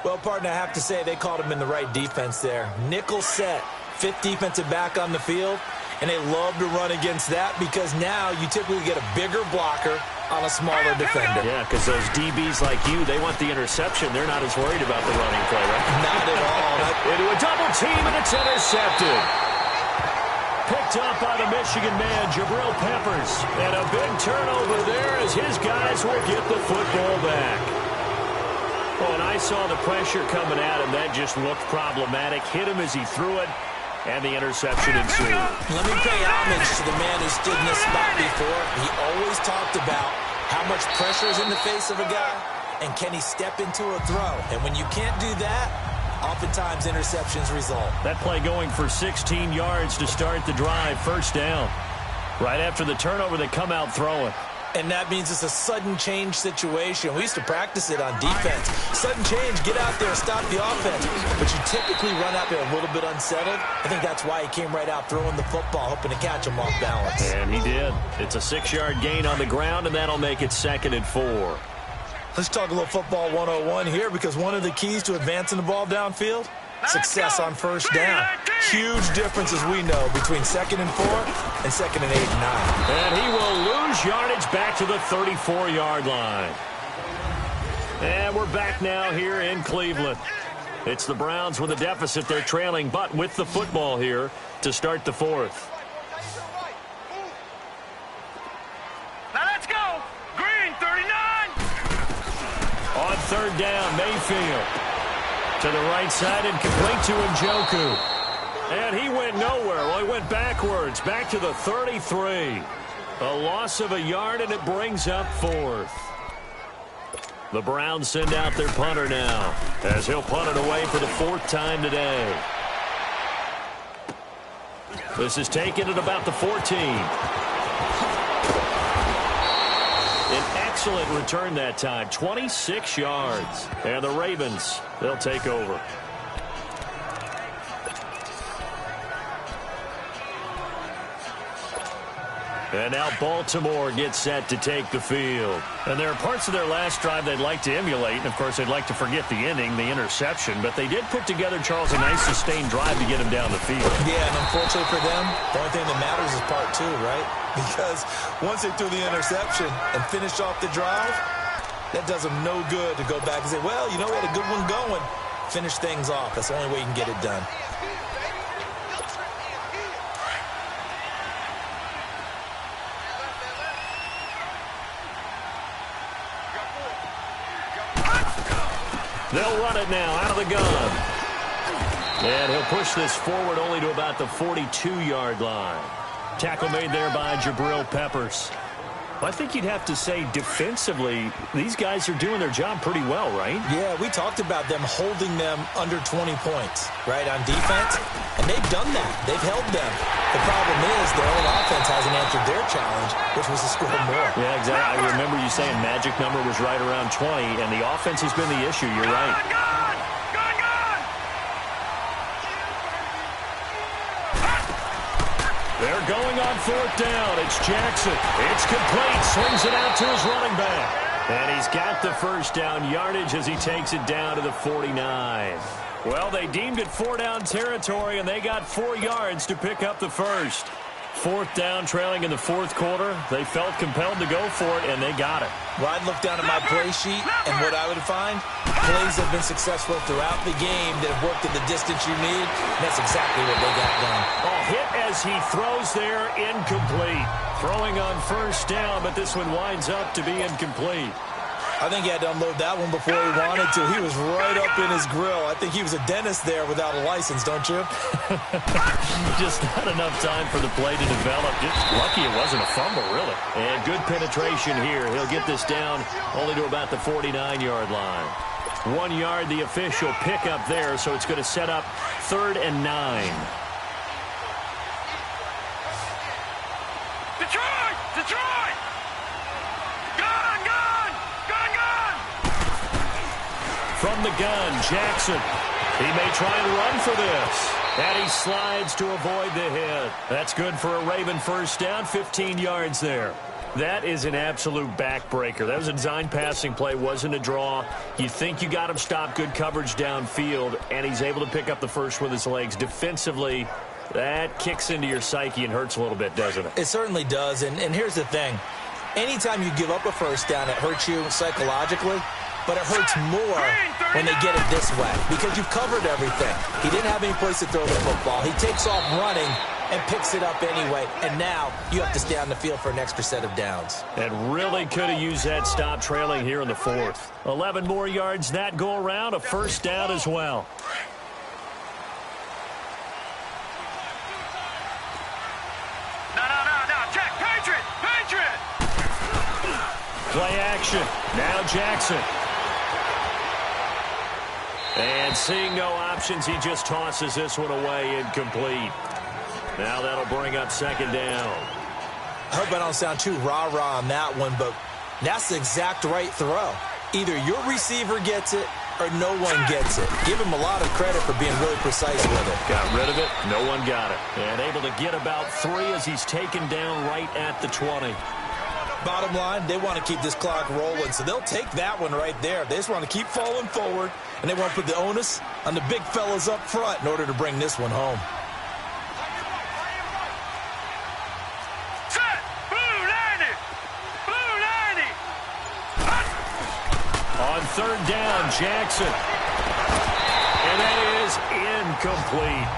Well, partner, I have to say they called him in the right defense there. Nickel set, 5th defensive back on the field, and they love to run against that because now you typically get a bigger blocker on a smaller defender. Yeah, because those DBs like you, they want the interception. They're not as worried about the running play, right? Not at all. Into a double team, and it's intercepted. picked up by the Michigan man, Jabril Peppers. And a big turnover there as his guys will get the football back. Oh, and I saw the pressure coming at him. That just looked problematic. Hit him as he threw it, and the interception ensued. Let me pay homage to the man who stood in this spot before. He always talked about how much pressure is in the face of a guy, and can he step into a throw. And when you can't do that, oftentimes interceptions result. That play going for 16 yards to start the drive, first down. Right after the turnover, they come out throwing. And that means it's a sudden change situation. We used to practice it on defense. Sudden change, get out there, stop the offense. But you typically run out there a little bit unsettled. I think that's why he came right out throwing the football, hoping to catch him off balance. And he did. It's a 6-yard gain on the ground, and that'll make it 2nd and 4. Let's talk a little football 101 here, because one of the keys to advancing the ball downfield, success on first down. Huge difference, as we know, between 2nd and 4 and 2nd and 8 and 9. And he will lose yardage back to the 34-yard line. And we're back now here in Cleveland. It's the Browns with a deficit. They're trailing, but with the football here to start the 4th. Now let's go. Green, 39. On 3rd down, Mayfield. To the right side and complete to Njoku. And he went nowhere. Well, he went backwards, back to the 33. A loss of a yard, and it brings up 4th. The Browns send out their punter now, as he'll punt it away for the 4th time today. This is taken at about the 14. An excellent return that time, 26 yards. And the Ravens, they'll take over. And now Baltimore gets set to take the field. And there are parts of their last drive they'd like to emulate. And, of course, they'd like to forget the ending, the interception. But they did put together, Charles, a nice sustained drive to get him down the field. Yeah, and unfortunately for them, the only thing that matters is part 2, right? Because once they threw the interception and finished off the drive, that does them no good to go back and say, well, you know, we had a good one going. Finish things off. That's the only way you can get it done. They'll run it now out of the gun. And he'll push this forward only to about the 42-yard line. Tackle made there by Jabril Peppers. I think you'd have to say defensively, these guys are doing their job pretty well, right? Yeah, we talked about them holding them under 20 points, right, on defense. And they've done that. They've held them. The problem is their own offense hasn't answered their challenge, which was to score more. Yeah, exactly. I remember you saying magic number was right around 20, and the offense has been the issue. You're right. They're going on 4th down. It's Jackson. It's complete. Swings it out to his running back. And he's got the first down yardage as he takes it down to the 49. Well, they deemed it 4-down territory, and they got 4 yards to pick up the first. 4th down, trailing in the 4th quarter. They felt compelled to go for it, and they got it. Well, I'd look down at my play sheet, and what I would find, plays have been successful throughout the game that have worked at the distance you need, and that's exactly what they got done. Oh, hit as he throws there, incomplete. Throwing on 1st down, but this one winds up to be incomplete. I think he had to unload that one before he wanted to. He was right up in his grill. I think he was a dentist there without a license, don't you? Just not enough time for the play to develop. Just lucky it wasn't a fumble, really. And good penetration here. He'll get this down only to about the 49-yard line. 1 yard, the official pickup there, so it's going to set up 3rd and 9. Detroit! Detroit! Gun! From the gun, Jackson. He may try and run for this. And he slides to avoid the hit. That's good for a Raven first down, 15 yards there. That is an absolute backbreaker. That was a design passing play, wasn't a draw. You think you got him stopped, good coverage downfield, and he's able to pick up the first with his legs. Defensively, that kicks into your psyche and hurts a little bit, doesn't it? It certainly does, and here's the thing. Anytime you give up a first down, it hurts you psychologically. But it hurts more when they get it this way because you've covered everything. He didn't have any place to throw the football. He takes off running, and picks it up anyway. And now you have to stay on the field for an extra set of downs. And really could have used that stop trailing here in the fourth. 11 more yards that go around, a first down as well. No, check, Patriot! Play action. Now Jackson. And seeing no options, he just tosses this one away, incomplete. Now that'll bring up second down. I hope I don't sound too rah-rah on that one, but that's the exact right throw. Either your receiver gets it or no one gets it. Give him a lot of credit for being really precise with it. Got rid of it. No one got it. And able to get about 3 as he's taken down right at the 20. Bottom line, they want to keep this clock rolling, so they'll take that one right there. They just want to keep falling forward, and they want to put the onus on the big fellas up front in order to bring this one home. Set! Blue 90! On third down, Jackson. And that is incomplete.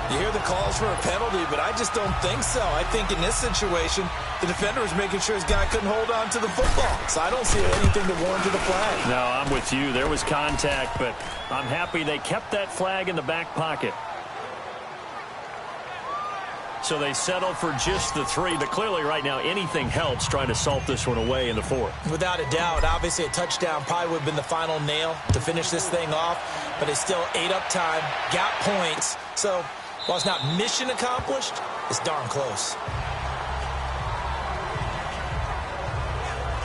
You hear the calls for a penalty, but I just don't think so. I think in this situation, the defender was making sure his guy couldn't hold on to the football. So I don't see anything to warrant the flag. No, I'm with you. There was contact, but I'm happy they kept that flag in the back pocket. So they settled for just the 3, but clearly right now anything helps trying to salt this one away in the 4th. Without a doubt, obviously a touchdown probably would have been the final nail to finish this thing off, but they still ate up time, got points. So while it's not mission accomplished, it's darn close.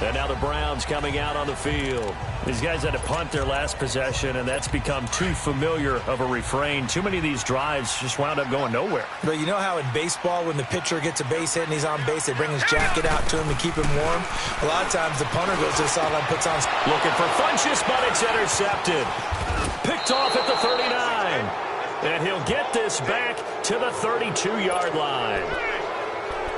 And now the Browns coming out on the field. These guys had to punt their last possession, and that's become too familiar of a refrain. Too many of these drives just wound up going nowhere. But you know how in baseball, when the pitcher gets a base hit and he's on base, they bring his jacket out to him to keep him warm? A lot of times the punter goes to the sideline, puts on... Looking for Funchess, but it's intercepted. Picked off at the 39. And he'll get this back to the 32-yard line.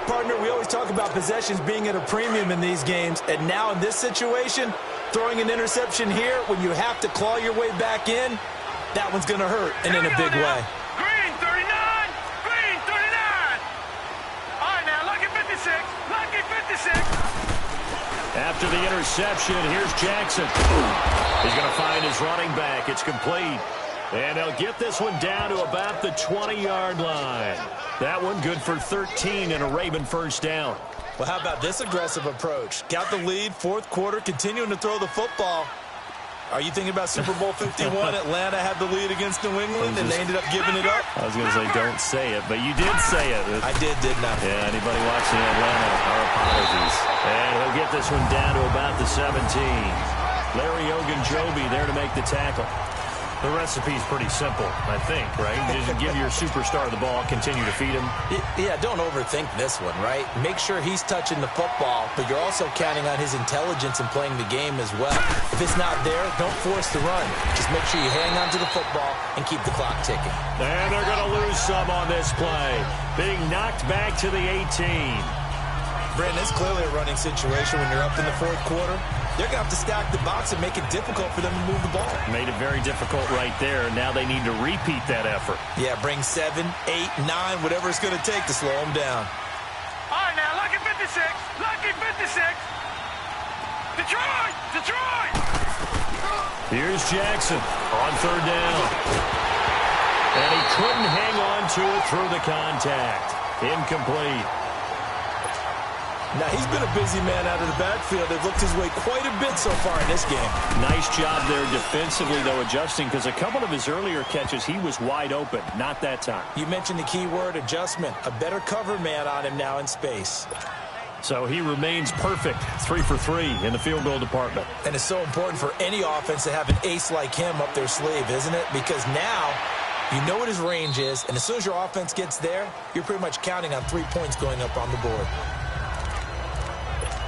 Partner, we always talk about possessions being at a premium in these games, and now in this situation, throwing an interception here when you have to claw your way back in, that one's going to hurt, and in a big way. Green 39! Green 39! All right, now, lucky 56! Lucky 56! After the interception, here's Jackson. He's going to find his running back. It's complete. And they'll get this one down to about the 20-yard line. That one good for 13 and a Raven first down. Well, how about this aggressive approach? Got the lead, fourth quarter, continuing to throw the football. Are you thinking about Super Bowl 51? Atlanta had the lead against New England, and they ended up giving it up? I was going to say don't say it, but you did say it. I did, didn't I? Yeah, anybody watching Atlanta, our apologies. And he'll get this one down to about the 17. Larry Ogunjobi there to make the tackle. The recipe's pretty simple, I think, right? Just give your superstar the ball, continue to feed him. Yeah, don't overthink this one, right? Make sure he's touching the football, but you're also counting on his intelligence in playing the game as well. If it's not there, don't force the run. Just make sure you hang on to the football and keep the clock ticking. And they're going to lose some on this play. Being knocked back to the 18. Brandon, it's clearly a running situation when you're up in the fourth quarter. They're going to have to stack the box and make it difficult for them to move the ball. Made it very difficult right there. Now they need to repeat that effort. Yeah, bring 7, 8, 9, whatever it's going to take to slow them down. All right, now, lucky 56. Lucky 56. Detroit! Detroit! Here's Jackson on third down. And he couldn't hang on to it through the contact. Incomplete. Now, he's been a busy man out of the backfield. They've looked his way quite a bit so far in this game. Nice job there defensively, though, adjusting, because a couple of his earlier catches, he was wide open. Not that time. You mentioned the key word, adjustment. A better cover man on him now in space. So he remains perfect, 3 for 3 in the field goal department. And it's so important for any offense to have an ace like him up their sleeve, isn't it? Because now you know what his range is, and as soon as your offense gets there, you're pretty much counting on 3 points going up on the board.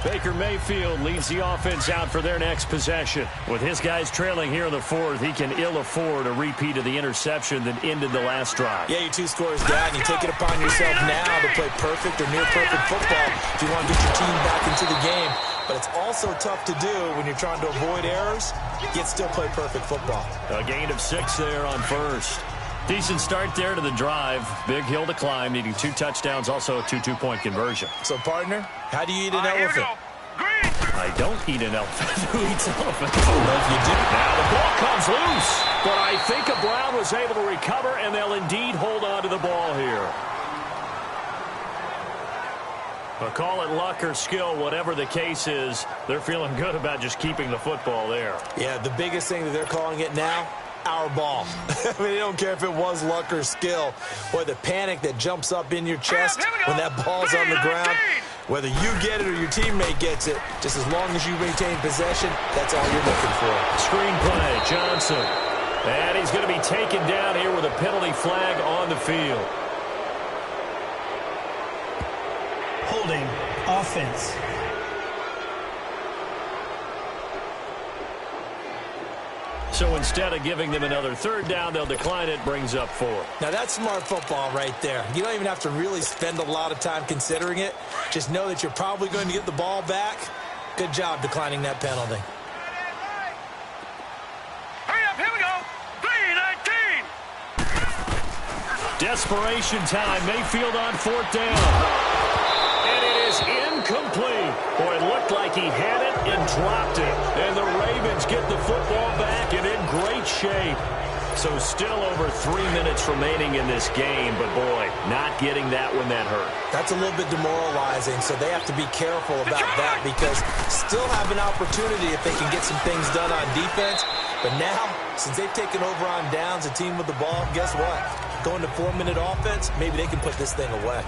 Baker Mayfield leads the offense out for their next possession. With his guys trailing here in the fourth, he can ill afford a repeat of the interception that ended the last drive. Yeah, your 2 scores down. You take it upon yourself now to play perfect or near perfect football if you want to get your team back into the game. But it's also tough to do when you're trying to avoid errors, yet still play perfect football. A gain of 6 there on first. Decent start there to the drive. Big hill to climb, needing 2 touchdowns, also a 2-2-point conversion. So, partner, how do you eat an Here we elephant? go. Green. I don't eat an elephant. Who eats elephants? I don't know if you do. Now the ball comes loose, but I think a Brown was able to recover, and they'll indeed hold on to the ball here. But call it luck or skill, whatever the case is, they're feeling good about just keeping the football there. Yeah, the biggest thing that they're calling it now, our ball. I mean, they don't care if it was luck or skill, or the panic that jumps up in your chest when that ball's on the ground. Whether you get it or your teammate gets it, just as long as you maintain possession, that's all you're looking for. Screen play, Johnson. And he's going to be taken down here with a penalty flag on the field. Holding. Offense. So instead of giving them another 3rd down, they'll decline it, brings up 4. Now, that's smart football right there. You don't even have to really spend a lot of time considering it. Just know that you're probably going to get the ball back. Good job declining that penalty. Hurry up, here we go. 3-19. Desperation time. Mayfield on 4th down. And it is incomplete. Boy, it looked like he had it and dropped it. And the Ravens get the football back and in great shape. So still over 3 minutes remaining in this game. But, boy, not getting that when that hurt. That's a little bit demoralizing, so they have to be careful about that because still have an opportunity if they can get some things done on defense. But now, since they've taken over on downs, a team with the ball, guess what? Going to 4-minute offense, maybe they can put this thing away.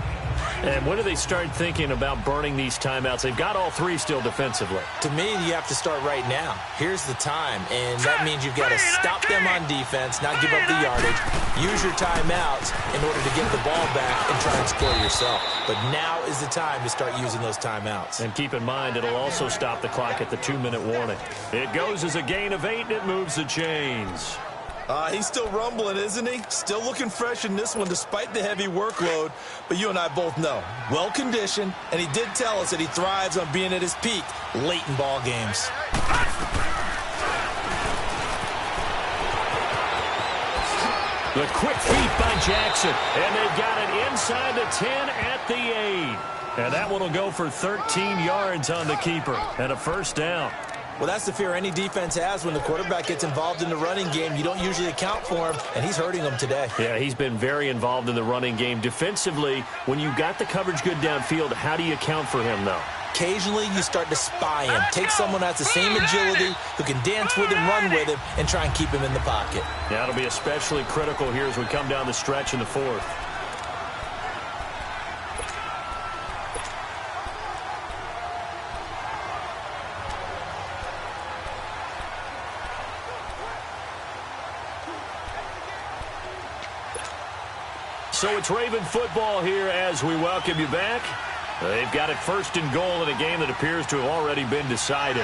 And when do they start thinking about burning these timeouts? They've got all 3 still defensively. To me, you have to start right now. Here's the time, and that means you've got to stop them on defense, not give up the yardage, use your timeouts in order to get the ball back and try and score yourself. But now is the time to start using those timeouts. And keep in mind, it'll also stop the clock at the 2-minute warning. It goes as a gain of 8, and it moves the chains. He's still rumbling, isn't he? Still looking fresh in this one despite the heavy workload. But you and I both know, well-conditioned, and he did tell us that he thrives on being at his peak late in ball games. The quick feet by Jackson, and they've got it inside the 10 at the 8. And that one will go for 13 yards on the keeper and a 1st down. Well, that's the fear any defense has when the quarterback gets involved in the running game. You don't usually account for him, and he's hurting them today. Yeah, he's been very involved in the running game. Defensively, when you've got the coverage good downfield, how do you account for him, though? Occasionally, you start to spy him. Take someone that's the same agility, who can dance with him, run with him, and try and keep him in the pocket. Yeah, it'll be especially critical here as we come down the stretch in the 4th. So it's Raven football here as we welcome you back. They've got it 1st and goal in a game that appears to have already been decided.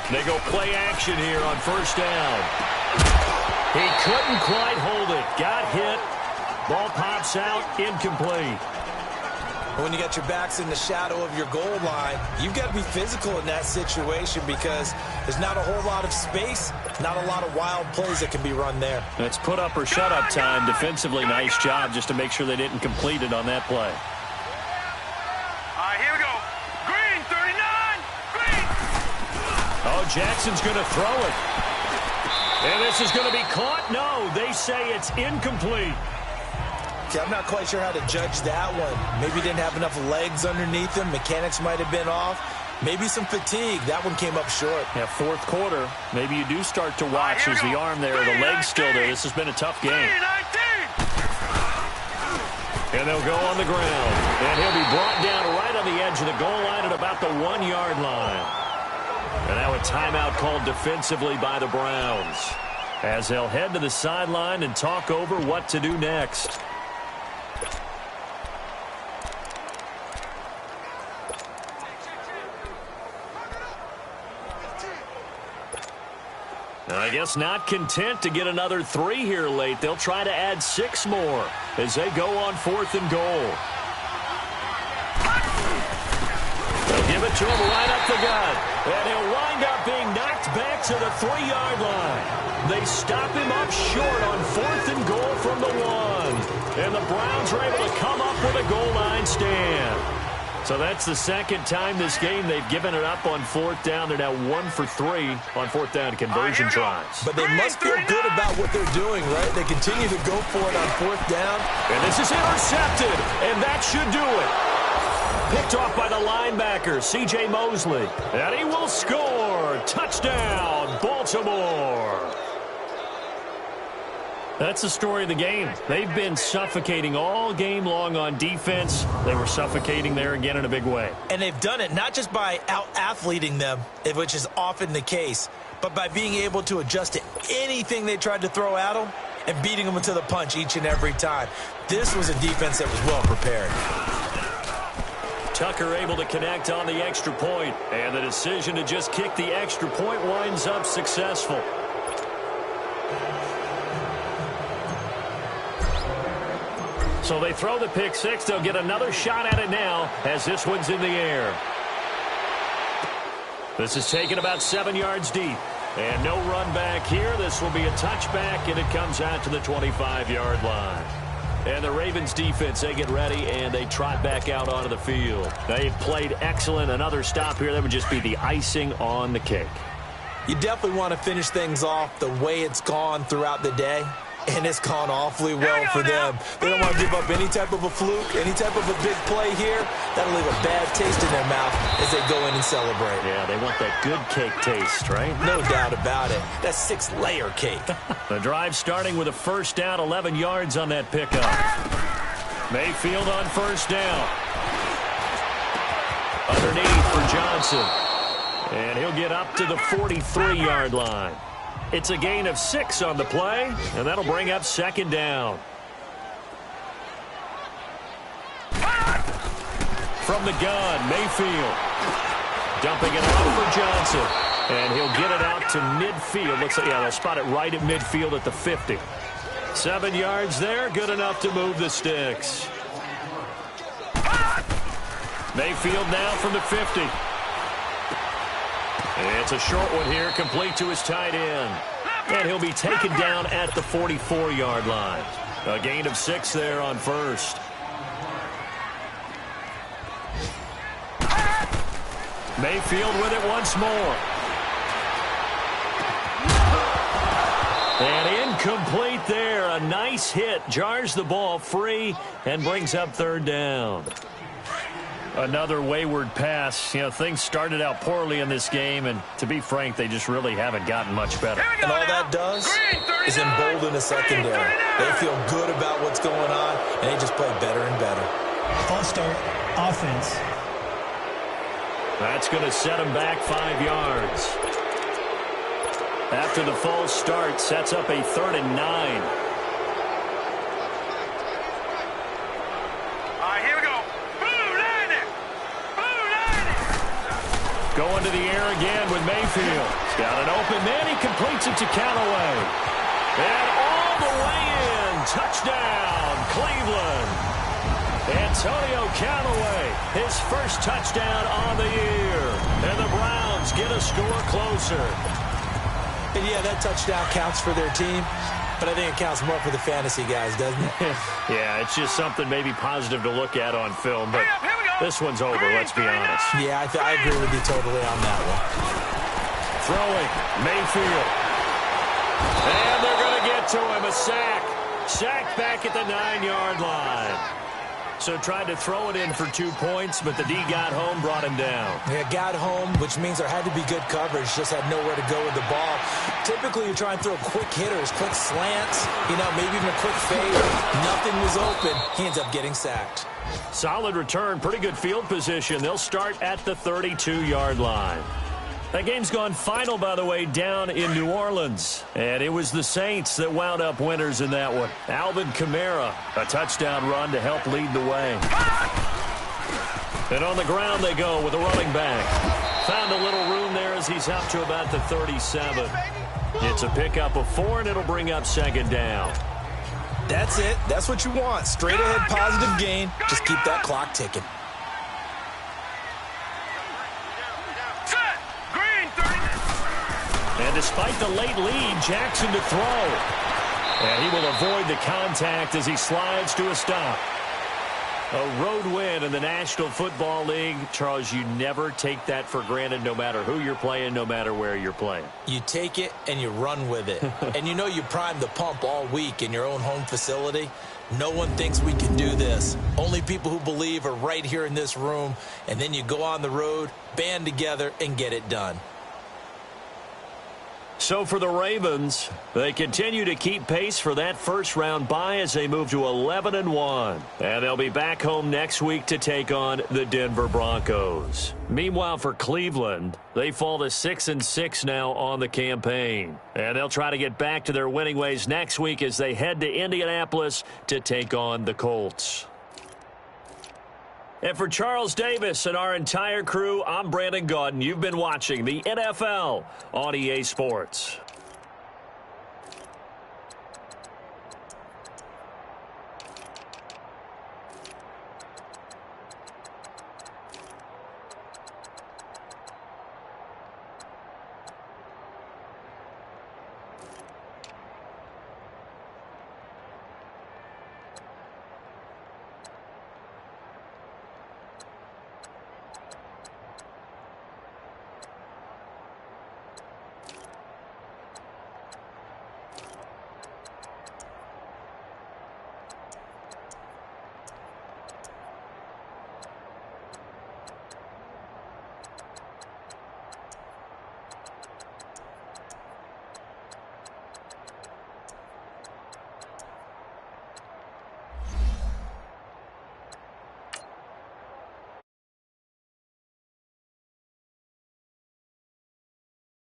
They go play action here on 1st down. He couldn't quite hold it. Got hit. Ball pops out. Incomplete. When you got your backs in the shadow of your goal line, you've got to be physical in that situation because there's not a whole lot of space, not a lot of wild plays that can be run there. That's put up or shut up time. Defensively, nice job just to make sure they didn't complete it on that play. All right, here we go. Green, 39. Green. Oh, Jackson's going to throw it. And this is going to be caught. No, they say it's incomplete. Okay, I'm not quite sure how to judge that one. Maybe didn't have enough legs underneath him. Mechanics might have been off. Maybe some fatigue. That one came up short. Yeah, 4th quarter. Maybe you do start to watch as the arm there, the leg's still there. This has been a tough game. And they'll go on the ground. And he'll be brought down right on the edge of the goal line at about the 1-yard line. And now a timeout called defensively by the Browns as they'll head to the sideline and talk over what to do next. I guess not content to get another 3 here late. They'll try to add 6 more as they go on 4th and goal. They'll give it to him right up the gut. And he'll wind up being knocked back to the 3-yard line. They stop him up short on 4th and goal from the 1. And the Browns are able to come up with a goal line stand. So that's the second time this game they've given it up on 4th down. They're now 1 for 3 on 4th down conversion tries. But they must feel good about what they're doing, right? They continue to go for it on 4th down. And this is intercepted, and that should do it. Picked off by the linebacker, C.J. Mosley. And he will score. Touchdown, Baltimore. That's the story of the game. They've been suffocating all game long on defense. They were suffocating there again in a big way. And they've done it not just by out-athleting them, which is often the case, but by being able to adjust to anything they tried to throw at them and beating them to the punch each and every time. This was a defense that was well prepared. Tucker able to connect on the extra point, and the decision to just kick the extra point winds up successful. So they throw the pick six. They'll get another shot at it now as this one's in the air. This is taken about 7 yards deep. And no run back here. This will be a touchback, and it comes out to the 25-yard line. And the Ravens defense, they get ready, and they trot back out onto the field. They've played excellent. Another stop here. That would just be the icing on the cake. You definitely want to finish things off the way it's gone throughout the day. And it's gone awfully well for them. They don't want to give up any type of a fluke, any type of a big play here. That'll leave a bad taste in their mouth as they go in and celebrate. Yeah, they want that good cake taste, right? No doubt about it. That's 6-layer cake. The drive starting with a first down, 11 yards on that pickup. Mayfield on first down. Underneath for Johnson. And he'll get up to the 43-yard line. It's a gain of 6 on the play, and that'll bring up second down. From the gun, Mayfield. Dumping it off for Johnson. And he'll get it out to midfield. Looks like, yeah, they'll spot it right at midfield at the 50. 7 yards there, good enough to move the sticks. Mayfield now from the 50. It's a short one here, complete to his tight end. And he'll be taken down at the 44-yard line. A gain of 6 there on first. Mayfield with it once more. And incomplete there. A nice hit. Jars the ball free and brings up third down. Another wayward pass. You know, things started out poorly in this game, and to be frank, they just really haven't gotten much better. And all that does is embolden the secondary. They feel good about what's going on, and they just play better and better. False start, offense. That's going to set them back 5 yards. After the false start, sets up a 3rd and 9. Going to the air again with Mayfield. He's got it open. Then he completes it to Callaway. And all the way in. Touchdown, Cleveland. Antonio Callaway, his first touchdown on the year. And the Browns get a score closer. And yeah, that touchdown counts for their team. But I think it counts more for the fantasy guys, doesn't it? Yeah, it's just something maybe positive to look at on film. But this one's over, let's be honest. Yeah, I agree with you totally on that one. Throwing, Mayfield. And they're going to get to him, a sack. Sacked back at the 9-yard line. So tried to throw it in for 2 points, but the D got home, brought him down. Yeah, got home, which means there had to be good coverage. Just had nowhere to go with the ball. Typically, you try and throw quick hitters, quick slants, you know, maybe even a quick fade. Nothing was open. He ends up getting sacked. Solid return, pretty good field position. They'll start at the 32-yard line. That game's gone final, by the way, down in New Orleans. And it was the Saints that wound up winners in that one. Alvin Kamara, a touchdown run to help lead the way. And on the ground they go with a running back. Found a little room there as he's up to about the 37. It's a pickup of 4, and it'll bring up second down. That's it. That's what you want. Straight ahead positive gain. Just keep that clock ticking. Set. Green. despite the late lead, Jackson to throw. And he will avoid the contact as he slides to a stop. A road win in the National Football League. Charles, you never take that for granted no matter who you're playing, no matter where you're playing. You take it and you run with it. And you know you primed the pump all week in your own home facility. No one thinks we can do this. Only people who believe are right here in this room. And then you go on the road, band together, and get it done. So for the Ravens, they continue to keep pace for that first-round bye as they move to 11-1. And they'll be back home next week to take on the Denver Broncos. Meanwhile, for Cleveland, they fall to 6-6 now on the campaign. And they'll try to get back to their winning ways next week as they head to Indianapolis to take on the Colts. And for Charles Davis and our entire crew, I'm Brandon Gaudin. You've been watching the NFL on EA Sports.